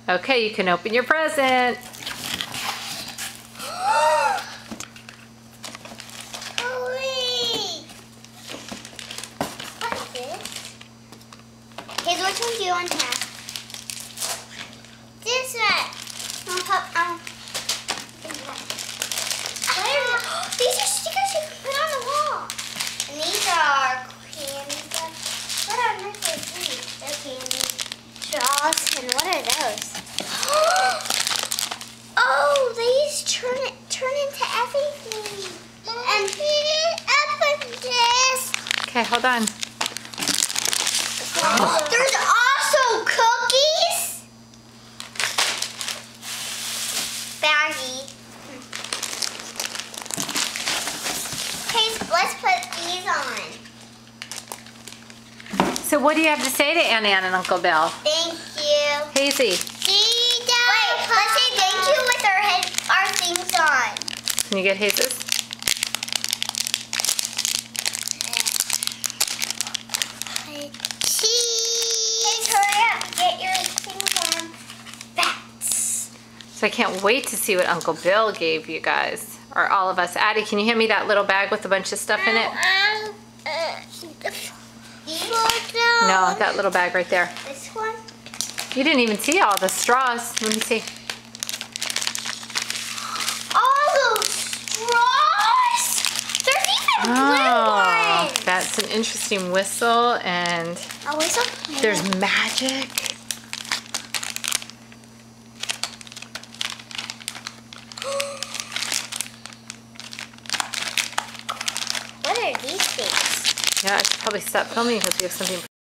Okay, you can open your present. What's this? Here's which one do you want to have? This one. These are stickers you can put on the wall. And these are candy stuff. What are these? They're candy straws. And what are those? Oh, these turn into everything. And open this. Okay, hold on. There's also cookies. Baggy. Okay, let's put these on. So what do you have to say to Aunt Ann and Uncle Bill? Thank you. Hazy, Wait, let's say thank you with our things on. can you get Hazy's? Cheese. Hurry up, get your things on. Bats. So I can't wait to see what Uncle Bill gave you guys, or all of us. Addie, can you hand me that little bag with a bunch of stuff in it? No, that little bag right there. This one? You didn't even see all the straws. Let me see. All those straws? There's even blue ones. That's an interesting whistle, and A whistle? there's magic. What are these things? Yeah, I should probably stop filming because we have something